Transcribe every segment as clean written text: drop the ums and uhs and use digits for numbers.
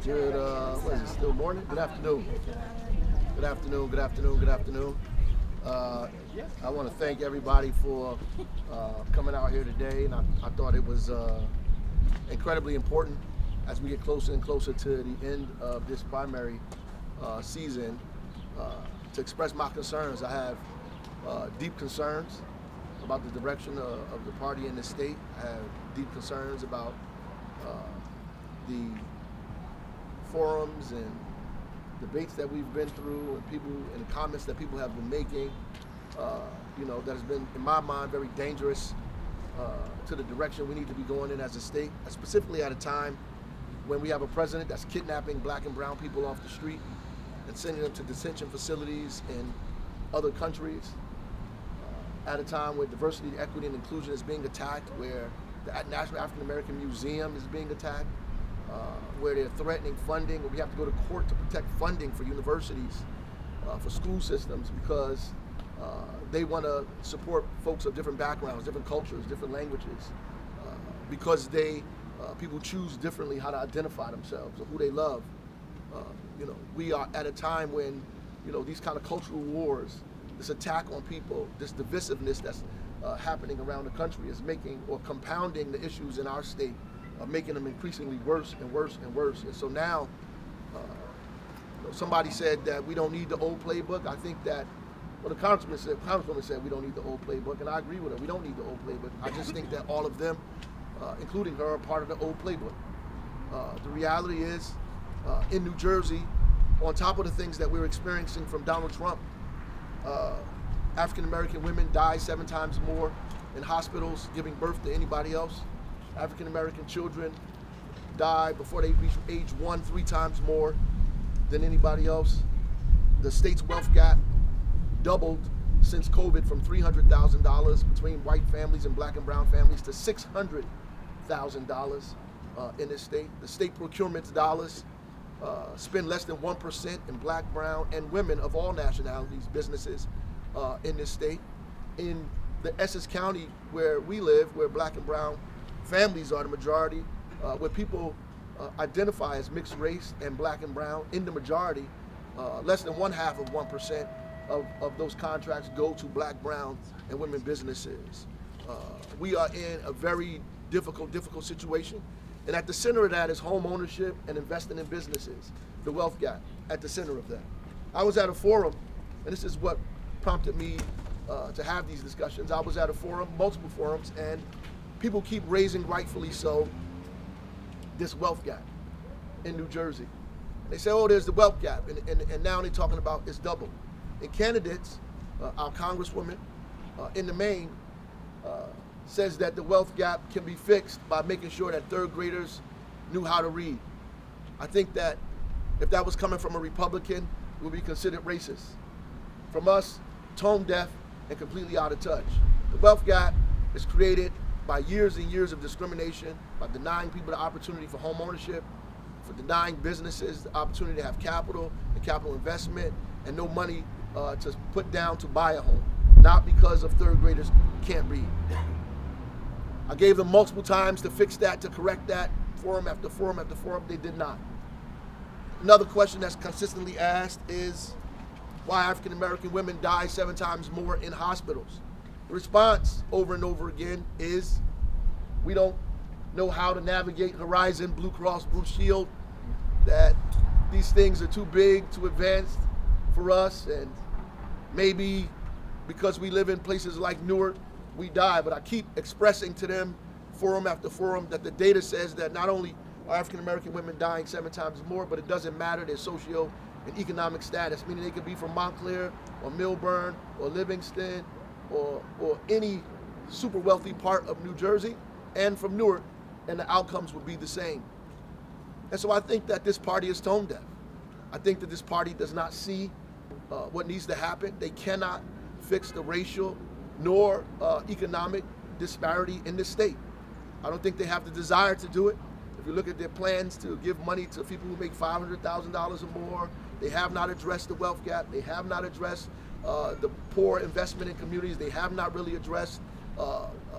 Good, what is it, still morning? Good afternoon. Good afternoon, good afternoon, good afternoon. I want to thank everybody for coming out here today, and I thought it was incredibly important as we get closer and closer to the end of this primary season to express my concerns. I have deep concerns about the direction of the party in the state. I have deep concerns about the forums and debates that we've been through, and people and the comments that people have been making. That has been, in my mind, very dangerous to the direction we need to be going in as a state, specifically at a time when we have a president that's kidnapping black and brown people off the street and sending them to detention facilities in other countries, at a time where diversity, equity, and inclusion is being attacked, where the National African American Museum is being attacked, where they're threatening funding, where we have to go to court to protect funding for universities, for school systems, because they want to support folks of different backgrounds, different cultures, different languages, because people choose differently how to identify themselves or who they love. We are at a time when, these kind of cultural wars, this attack on people, this divisiveness that's happening around the country is making or compounding the issues in our state, making them increasingly worse and worse and worse. And so now, somebody said that we don't need the old playbook. I think that, the congresswoman said we don't need the old playbook, and I agree with her. We don't need the old playbook. I just think that all of them, including her, are part of the old playbook. The reality is, in New Jersey, on top of the things that we're experiencing from Donald Trump, African American women die 7 times more in hospitals giving birth to anybody else. African American children die before they reach age 1 3 times more than anybody else. The state's wealth gap doubled since COVID, from $300,000 between white families and black and brown families to $600,000 in this state. The state procurement dollars spend less than 1% in black, brown, and women of all nationalities, businesses in this state. In the Essex County where we live, where black and brown families are the majority, where people identify as mixed race and black and brown in the majority, less than 1/2% of those contracts go to black, brown, and women businesses. We are in a very difficult situation. And at the center of that is home ownership and investing in businesses, the wealth gap at the center of that. I was at a forum, and this is what prompted me to have these discussions. I was at a forum, multiple forums, and people keep raising, rightfully so, this wealth gap in New Jersey. They say, oh, there's the wealth gap, and now they're talking about it's double. And candidates, our congresswoman, in the main, says that the wealth gap can be fixed by making sure that 3rd graders knew how to read. I think that if that was coming from a Republican, it would be considered racist. From us, tone deaf and completely out of touch. The wealth gap is created by years and years of discrimination, by denying people the opportunity for home ownership, for denying businesses the opportunity to have capital and capital investment, and no money to put down to buy a home, not because of 3rd graders can't read. I gave them multiple times to fix that, to correct that, forum after forum after forum. They did not. Another question that's consistently asked is why African American women die 7 times more in hospitals. The response over and over again is we don't know how to navigate Horizon, Blue Cross, Blue Shield, that these things are too big, too advanced for us, and maybe because we live in places like Newark, we die. But I keep expressing to them, forum after forum, that the data says that not only are African American women dying 7 times more, but it doesn't matter their socio and economic status, meaning they could be from Montclair or Milburn or Livingston or any super wealthy part of New Jersey and from Newark, and the outcomes would be the same. And so I think that this party is tone deaf. I think that this party does not see what needs to happen. They cannot fix the racial nor economic disparity in this state. I don't think they have the desire to do it. If you look at their plans to give money to people who make $500,000 or more, they have not addressed the wealth gap. They have not addressed the poor investment in communities. They have not really addressed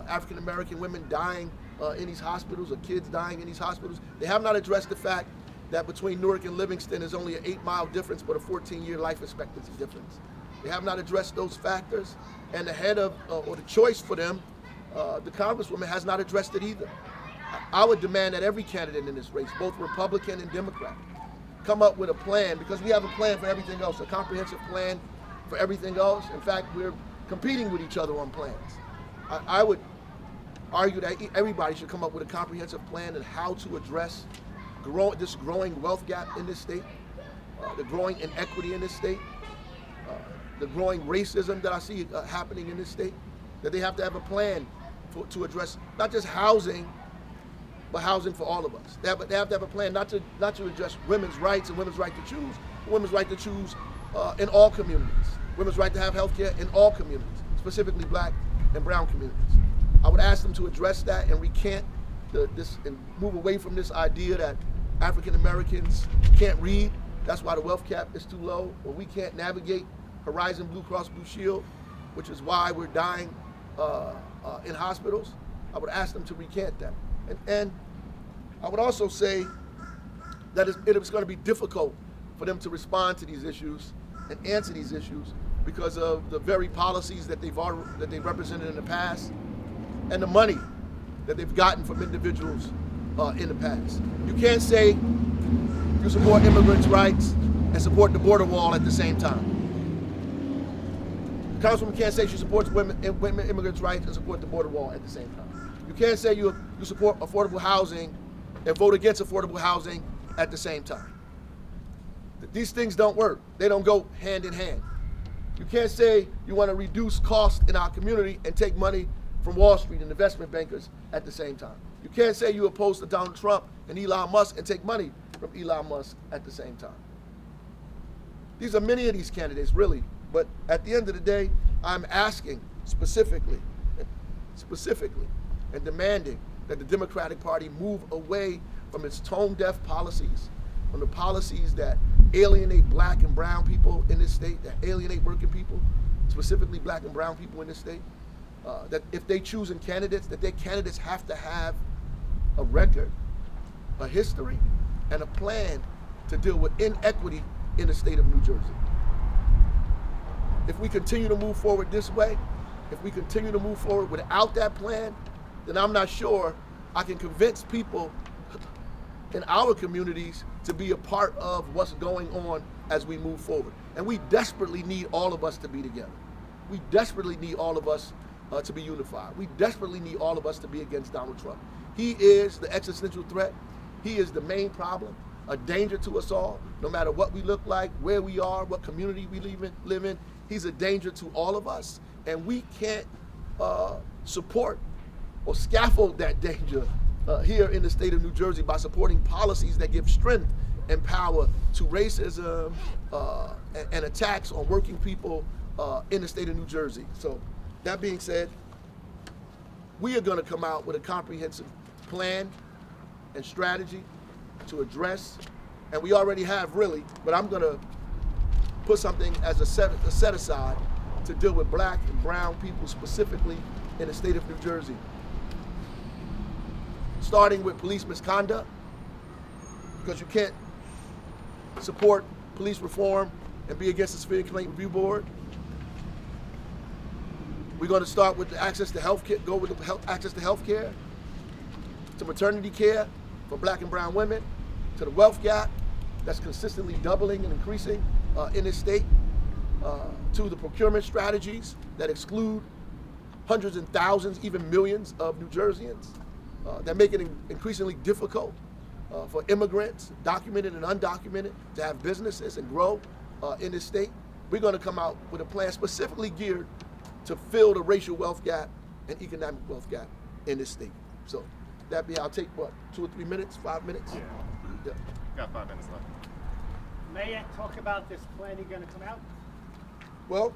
African American women dying in these hospitals, or kids dying in these hospitals. They have not addressed the fact that between Newark and Livingston is only an 8-mile difference, but a 14-year life expectancy difference. They have not addressed those factors, and the head of, or the choice for them, the Congresswoman, has not addressed it either. I would demand that every candidate in this race, both Republican and Democrat, come up with a plan, because we have a plan for everything else, a comprehensive plan for everything else. In fact, we're competing with each other on plans. I would argue that everybody should come up with a comprehensive plan on how to address this growing wealth gap in this state, the growing inequity in this state, the growing racism that I see happening in this state, that they have to have a plan to address not just housing, but housing for all of us. They have to have a plan not to address women's rights and women's right to choose, but women's right to choose in all communities, women's right to have health care in all communities, specifically black and brown communities. I would ask them to address that and recant this and move away from this idea that African Americans can't read, that's why the wealth cap is too low, or we can't navigate Horizon Blue Cross Blue Shield, which is why we're dying in hospitals. I would ask them to recant that. And I would also say that it's going to be difficult for them to respond to these issues and answer these issues because of the very policies that they've represented in the past and the money that they've gotten from individuals in the past. You can't say you support immigrants' rights and support the border wall at the same time. The Councilwoman can't say she supports women immigrants' rights and support the border wall at the same time. You can't say you support affordable housing and vote against affordable housing at the same time. These things don't work. They don't go hand in hand. You can't say you want to reduce costs in our community and take money from Wall Street and investment bankers at the same time. You can't say you oppose to Donald Trump and Elon Musk and take money from Elon Musk at the same time. These are many of these candidates, really. But at the end of the day, I'm asking specifically and demanding that the Democratic Party move away from its tone-deaf policies, from the policies that alienate black and brown people in this state, that alienate working people, specifically black and brown people in this state, that if they choose in candidates, that their candidates have to have a record, a history, and a plan to deal with inequity in the state of New Jersey. If we continue to move forward this way, if we continue to move forward without that plan, then I'm not sure I can convince people in our communities to be a part of what's going on as we move forward. And we desperately need all of us to be together. We desperately need all of us to be unified. We desperately need all of us to be against Donald Trump. He is the existential threat. He is the main problem, a danger to us all, no matter what we look like, where we are, what community we live in. He's a danger to all of us, and we can't support or scaffold that danger here in the state of New Jersey by supporting policies that give strength and power to racism and attacks on working people in the state of New Jersey. So that being said, we are going to come out with a comprehensive plan and strategy to address, and we already have really, but I'm going to put something as a set aside to deal with black and brown people specifically in the state of New Jersey. Starting with police misconduct, because you can't support police reform and be against the Civilian Complaint Review Board. We're going to start with the access to health care, go with the access to health care, to maternity care for black and brown women, to the wealth gap that's consistently doubling and increasing in this state, to the procurement strategies that exclude hundreds and thousands, even millions of New Jerseyans, that make it increasingly difficult for immigrants, documented and undocumented, to have businesses and grow in this state. We're going to come out with a plan specifically geared to fill the racial wealth gap and economic wealth gap in this state. So that be, I'll take what, 2 or 3 minutes, 5 minutes? Yeah. Got 5 minutes left. Mayor, talk about this plan you're going to come out. Well,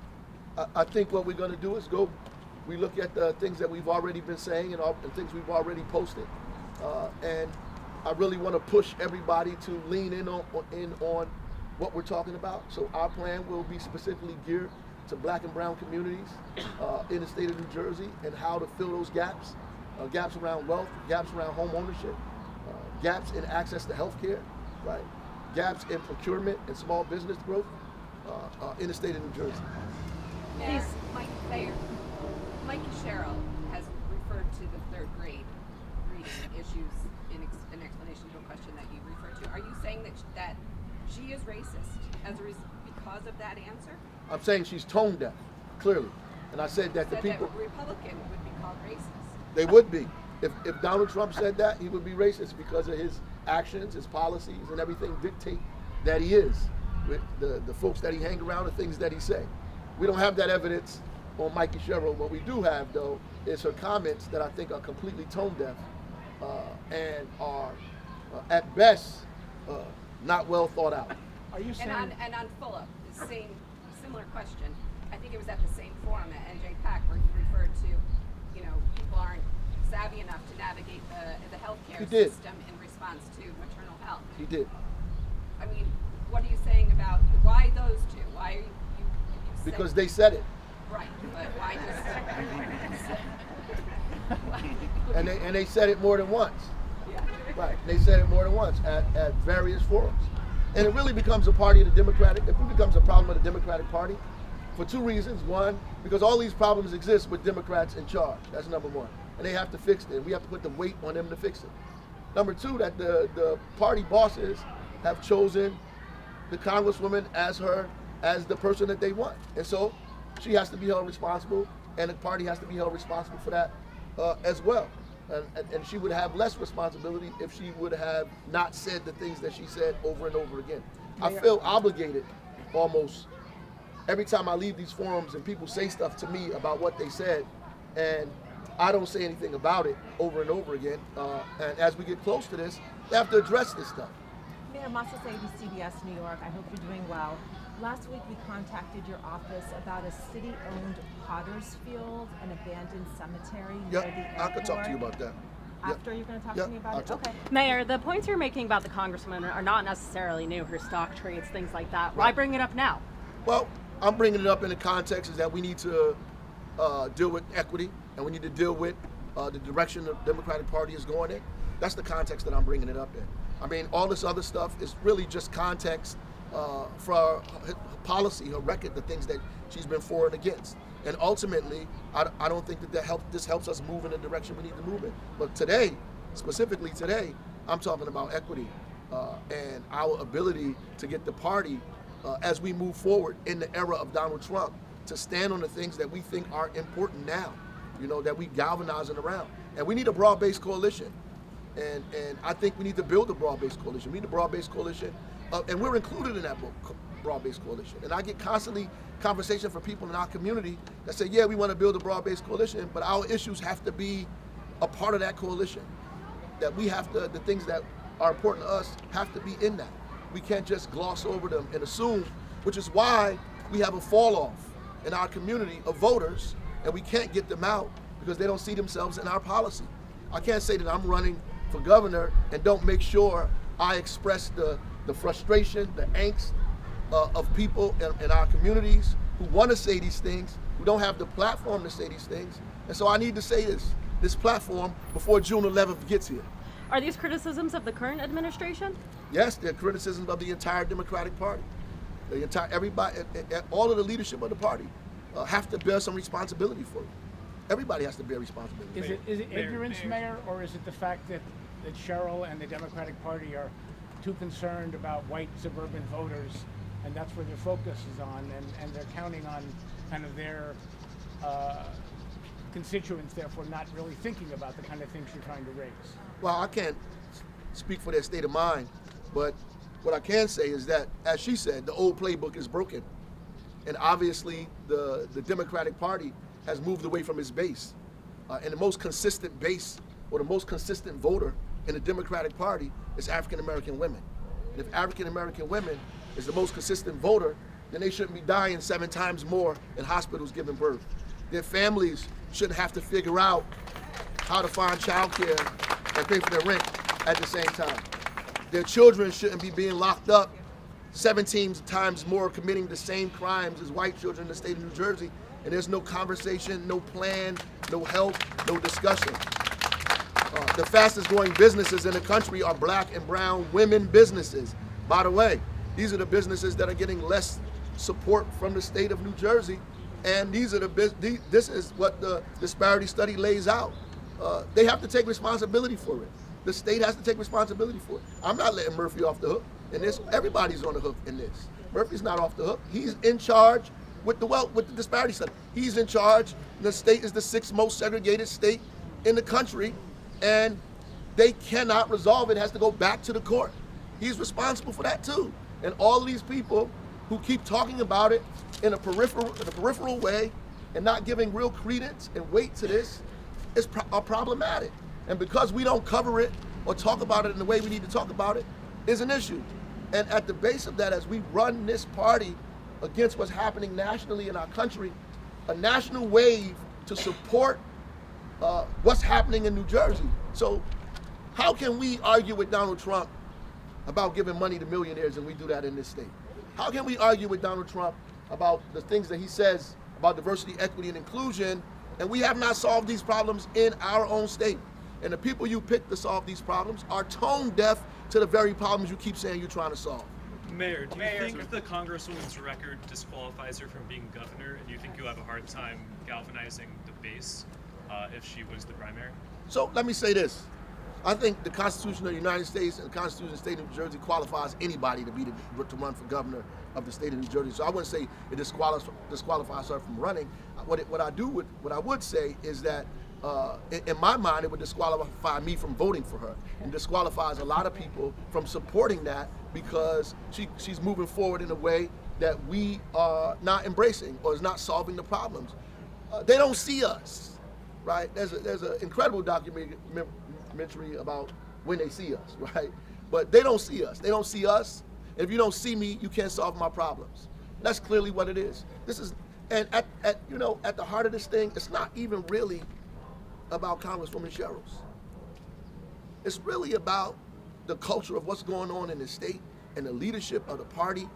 I think what we're going to do is we look at the things that we've already been saying and things we've already posted. And I really want to push everybody to lean in on what we're talking about. So our plan will be specifically geared to black and brown communities in the state of New Jersey and how to fill those gaps, gaps around wealth, gaps around home ownership, gaps in access to health care, right? Gaps in procurement and small business growth in the state of New Jersey. Mayor, Mike Sherrill has referred to the third grade reading issues in explanation to a question that you referred to. Are you saying that she is racist because of that answer? I'm saying she's tone deaf, clearly. And I said that the people... that a Republican would be called racist. They would be. If Donald Trump said that, he would be racist because of his actions, his policies, and everything dictate that he is. With the folks that he hang around, the things that he say. We don't have that evidence on Mikey Sherrill. What we do have, though, is her comments that I think are completely tone deaf and are, at best, not well thought out. Are you saying? And on Fulop, the similar question. I think it was at the same forum at NJPAC where he referred to, people aren't savvy enough to navigate the healthcare system in response to maternal health. He did. I mean, what are you saying about why those two? Why are you because they said it. Right, but why just? And they said it more than once. Yeah. Right. They said it more than once at various forums. And it really becomes a party of the Democratic. It becomes a problem of the Democratic Party for two reasons. One, because all these problems exist with Democrats in charge. That's number one. And they have to fix it. We have to put the weight on them to fix it. Number two, that the party bosses have chosen the Congresswoman as the person that they want. And so she has to be held responsible, and the party has to be held responsible for that as well. And she would have less responsibility if she would have not said the things that she said over and over again. I feel obligated almost every time I leave these forums and people say stuff to me about what they said, and I don't say anything about it over and over again. And as we get close to this, they have to address this stuff. Mayor Massa CBS New York, I hope you're doing well. Last week we contacted your office about a city-owned Potter's Field, an abandoned cemetery near the airport. I could talk to you about that. After you're going to talk to me about it? Okay. Mayor, the points you're making about the Congresswoman are not necessarily new, her stock trades, things like that. Why bring it up now? Well, I'm bringing it up in the context is that we need to deal with equity, and we need to deal with the direction the Democratic Party is going in. That's the context that I'm bringing it up in. I mean, all this other stuff is really just context for her policy, her record, the things that she's been for and against. And ultimately, I don't think that this helps us move in the direction we need to move in. But today, specifically today, I'm talking about equity and our ability to get the party, as we move forward in the era of Donald Trump, to stand on the things that we think are important now, that we galvanizing around. And we need a broad-based coalition. And I think we need to build a broad-based coalition. We need a broad-based coalition, and we're included in that broad-based coalition. And I get constantly conversation from people in our community that say, yeah, we want to build a broad-based coalition, but our issues have to be a part of that coalition. That we have to, the things that are important to us have to be in that. We can't just gloss over them and assume, which is why we have a fall-off in our community of voters, and we can't get them out because they don't see themselves in our policy. I can't say that I'm running for governor and don't make sure I express the frustration, the angst of people in our communities who want to say these things, who don't have the platform to say these things. And so I need to say this platform before June 11th gets here. Are these criticisms of the current administration? Yes, they're criticisms of the entire Democratic Party. Everybody, all of the leadership of the party have to bear some responsibility for it. Everybody has to bear responsibility. Is it ignorance, Mayor, or is it the fact that Sherrill and the Democratic Party are too concerned about white suburban voters, and that's where their focus is on, and they're counting on kind of their constituents, therefore not really thinking about the kind of things you're trying to raise? Well, I can't speak for their state of mind, but what I can say is that, as she said, the old playbook is broken. And obviously the Democratic Party has moved away from its base. And the most consistent base, or the most consistent voter in the Democratic Party is African American women. And if African American women is the most consistent voter, then they shouldn't be dying 7 times more in hospitals giving birth. Their families shouldn't have to figure out how to find childcare and pay for their rent at the same time. Their children shouldn't be being locked up 17 times more, committing the same crimes as white children in the state of New Jersey, and there's no conversation, no plan, no help, no discussion. The fastest growing businesses in the country are black and brown women businesses. By the way, these are the businesses that are getting less support from the state of New Jersey, and this is what the disparity study lays out. They have to take responsibility for it. The state has to take responsibility for it. I'm not letting Murphy off the hook in this. Everybody's on the hook in this. Murphy's not off the hook. He's in charge with the disparity study. He's in charge. The state is the 6th most segregated state in the country, and they cannot resolve it. It has to go back to the court. He's responsible for that too. And all of these people who keep talking about it in a peripheral way and not giving real credence and weight to this are problematic. And because we don't cover it or talk about it in the way we need to talk about it is an issue. And at the base of that, as we run this party against what's happening nationally in our country, a national wave to support what's happening in New Jersey. So how can we argue with Donald Trump about giving money to millionaires and we do that in this state? How can we argue with Donald Trump about the things that he says about diversity, equity, and inclusion, and we have not solved these problems in our own state? And the people you pick to solve these problems are tone deaf to the very problems you keep saying you're trying to solve. Mayor, do you think the Congresswoman's record disqualifies her from being governor? And do you think you'll have a hard time galvanizing the base if she wins the primary? So let me say this. I think the Constitution of the United States and the Constitution of the state of New Jersey qualifies anybody to run for governor of the state of New Jersey. So I wouldn't say it disqualifies her from running. What I would say is that in my mind, it would disqualify me from voting for her, and disqualifies a lot of people from supporting that because she's moving forward in a way that we are not embracing or is not solving the problems. They don't see us, right? There's an incredible documentary about when they see us, right? But they don't see us. They don't see us. And if you don't see me, you can't solve my problems. That's clearly what it is. And at the heart of this thing, it's not even really about Congresswoman Sherrills. It's really about the culture of what's going on in the state and the leadership of the party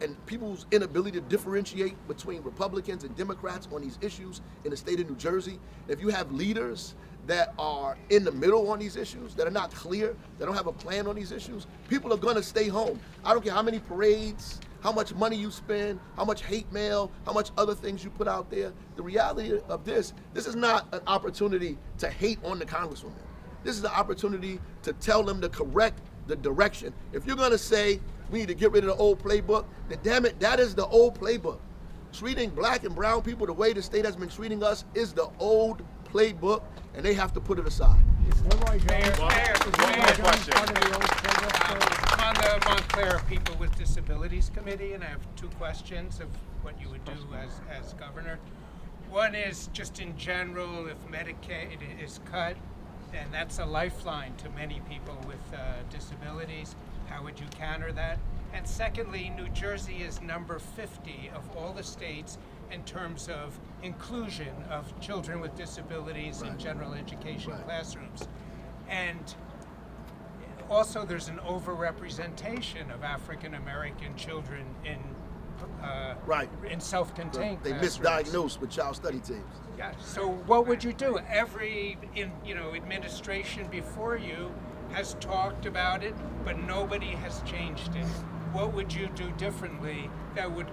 and people's inability to differentiate between Republicans and Democrats on these issues in the state of New Jersey. If you have leaders that are in the middle on these issues, that are not clear, that don't have a plan on these issues, people are gonna stay home. I don't care how many parades, how much money you spend, how much hate mail, how much other things you put out there. The reality of this is not an opportunity to hate on the Congresswoman. This is an opportunity to tell them to correct the direction. If you're gonna say we need to get rid of the old playbook, then damn it, that is the old playbook. Treating black and brown people the way the state has been treating us is the old playbook, and they have to put it aside. Leroy Jones, Mayor, is one Leroy more Jones question. part of the old playbook? I'm on the Montclair People with Disabilities Committee, and I have 2 questions of what you would do as governor. One is just in general, if Medicaid is cut, and that's a lifeline to many people with disabilities, how would you counter that? And secondly, New Jersey is number 50 of all the states in terms of inclusion of children with disabilities in general education classrooms. And also there's an overrepresentation of African American children in self-contained They classrooms. misdiagnosed with child study teams. Yeah. So what would you do? Every administration before you has talked about it, but nobody has changed it. What would you do differently that would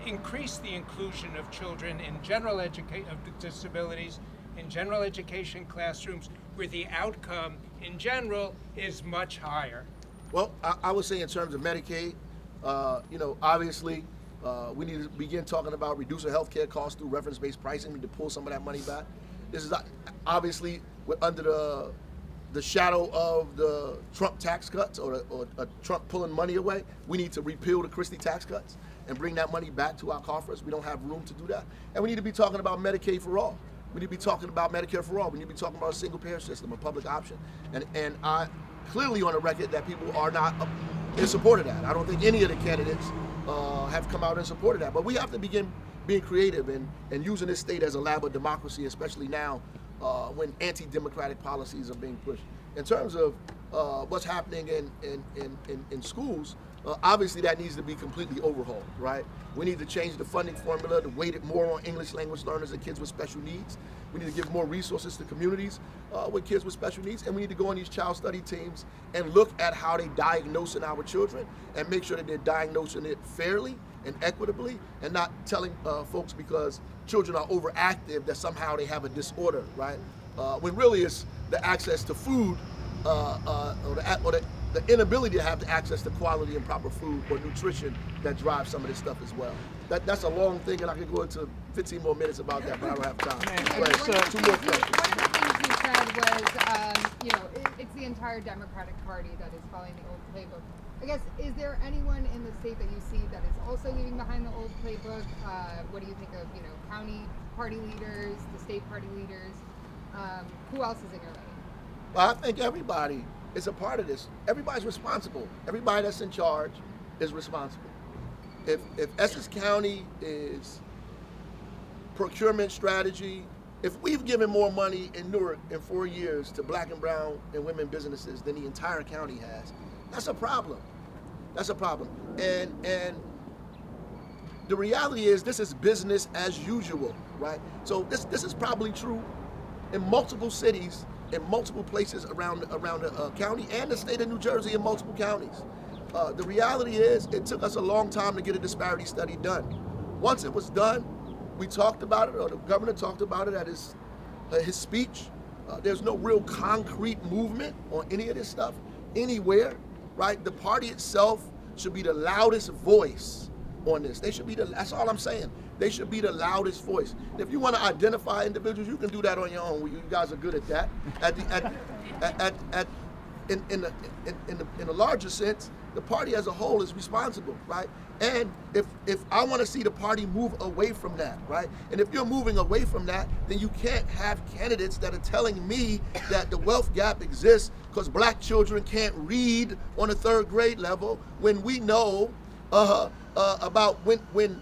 increase the inclusion of children in of disabilities in general education classrooms, where the outcome in general is much higher? Well, I would say in terms of Medicaid, obviously we need to begin talking about reducing healthcare costs through reference-based pricing. We need to pull some of that money back. This is obviously under the shadow of the Trump tax cuts or Trump pulling money away. We need to repeal the Christie tax cuts and bring that money back to our coffers. We don't have room to do that. And we need to be talking about Medicaid for all. We need to be talking about Medicare for all. We need to be talking about a single payer system, a public option. And I clearly on the record that people are not in support of that. I don't think any of the candidates have come out in support of that. But we have to begin being creative and using this state as a lab of democracy, especially now when anti-democratic policies are being pushed. In terms of what's happening in schools, Obviously, that needs to be completely overhauled, right? We need to change the funding formula to weight it more on English language learners and kids with special needs. We need to give more resources to communities with kids with special needs, and we need to go on these child study teams and look at how they diagnosing our children and make sure that they're diagnosing it fairly and equitably, and not telling folks because children are overactive that somehow they have a disorder, right? When really it's the access to food or the inability to have the access to quality and proper food or nutrition that drives some of this stuff as well. That's a long thing, and I could go into 15 more minutes about that, but I don't have time. Two more questions. One of the things you said was, it's the entire Democratic Party that is following the old playbook. I guess, is there anyone in the state that you see that is also leaving behind the old playbook? What do you think of, county party leaders, the state party leaders? Who else is in your lane? Well, I think everybody is a part of this. Everybody's responsible. Everybody that's in charge is responsible. If Essex County is procurement strategy, if we've given more money in Newark in 4 years to black and brown and women businesses than the entire county has, that's a problem. That's a problem. And the reality is this is business as usual, right? So this is probably true in multiple cities, in multiple places around the county and the state of New Jersey in multiple counties. The reality is it took us a long time to get a disparity study done. Once it was done, we talked about it, or the governor talked about it at his speech. There's no real concrete movement on any of this stuff anywhere, right? The party itself should be the loudest voice on this. That's all I'm saying. They should be the loudest voice. And if you want to identify individuals, you can do that on your own. You guys are good at that. In a larger sense, the party as a whole is responsible, right? And if I want to see the party move away from that, right? And if you're moving away from that, then you can't have candidates that are telling me that the wealth gap exists because black children can't read on a third grade level when we know about when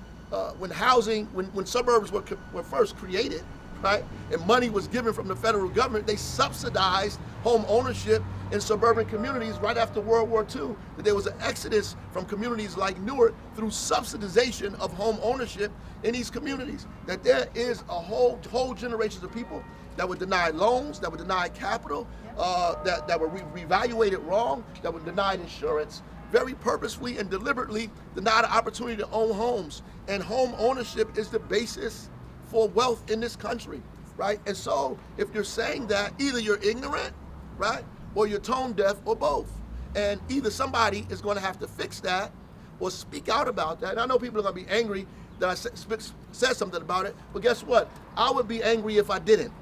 housing, when suburbs were first created, right? And money was given from the federal government, they subsidized home ownership in suburban communities right after World War II. That there was an exodus from communities like Newark through subsidization of home ownership in these communities. That there is a whole generations of people that were denied loans, that were denied capital, that were reevaluated wrong, that were denied insurance, very purposefully and deliberately denied the opportunity to own homes. And home ownership is the basis for wealth in this country, right? And so if you're saying that, either you're ignorant, right? Or you're tone deaf, or both. And either somebody is going to have to fix that or speak out about that. And I know people are going to be angry that I said something about it, but guess what? I would be angry if I didn't.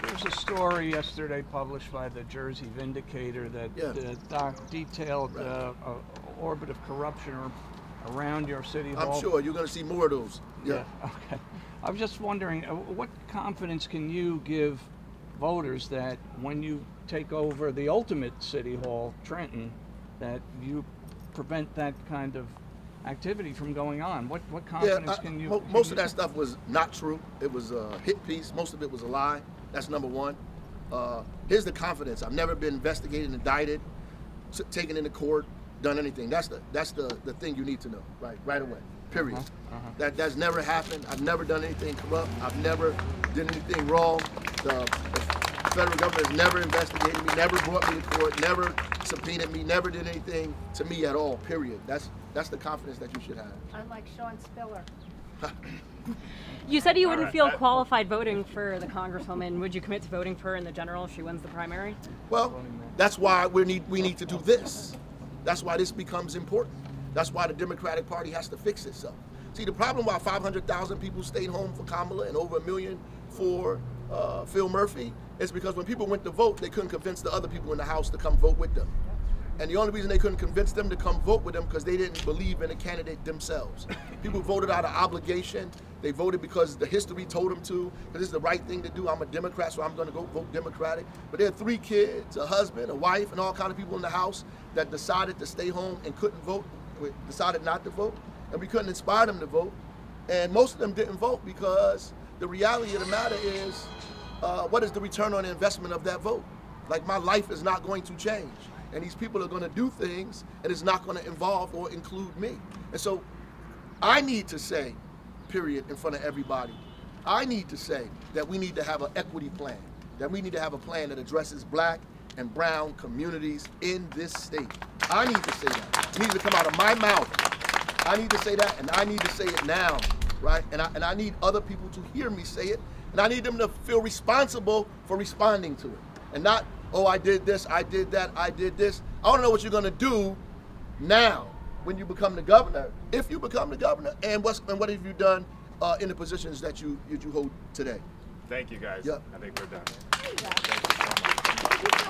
There was a story yesterday published by the Jersey Vindicator that detailed orbit of corruption around your city hall. I'm sure you're going to see more of those. Yeah. Okay. I was just wondering, what confidence can you give voters that when you take over the ultimate city hall, Trenton, that you prevent that kind of activity from going on? What confidence can you? Most of that stuff was not true. It was a hit piece. Most of it was a lie. That's number one. Here's the confidence. I've never been investigated, indicted, taken into court, done anything. That's the thing you need to know, right away. Period. That's never happened. I've never done anything corrupt. I've never done anything wrong. The federal government has never investigated me, never brought me to court, never subpoenaed me, never did anything to me at all. Period. That's the confidence that you should have. Unlike Sean Spiller. You said you wouldn't feel qualified voting for the Congresswoman. Would you commit to voting for her in the general if she wins the primary? Well, that's why we need to do this. That's why this becomes important. That's why the Democratic Party has to fix itself. See, the problem why 500,000 people stayed home for Kamala and over 1 million for Phil Murphy is because when people went to vote, they couldn't convince the other people in the House to come vote with them. And the only reason they couldn't convince them to come vote with them because they didn't believe in the candidate themselves. People voted out of obligation. They voted because the history told them to, because it's the right thing to do. I'm a Democrat, so I'm going to go vote Democratic. But there are 3 kids, a husband, a wife, and all kind of people in the House that decided to stay home and couldn't vote, decided not to vote, and we couldn't inspire them to vote. And most of them didn't vote because the reality of the matter is, what is the return on the investment of that vote? Like, my life is not going to change. And these people are going to do things, and it's not going to involve or include me. And so I need to say, period, in front of everybody, I need to say that we need to have an equity plan, that we need to have a plan that addresses black and brown communities in this state. I need to say that. It needs to come out of my mouth. I need to say that, and I need to say it now, right? And I need other people to hear me say it, and I need them to feel responsible for responding to it. And not, oh, I did this, I did that, I did this. I want to know what you're going to do now when you become the governor, if you become the governor, and what have you done in the positions that you hold today. Thank you, guys. Yep. I think we're done. There you go. Thank you so much.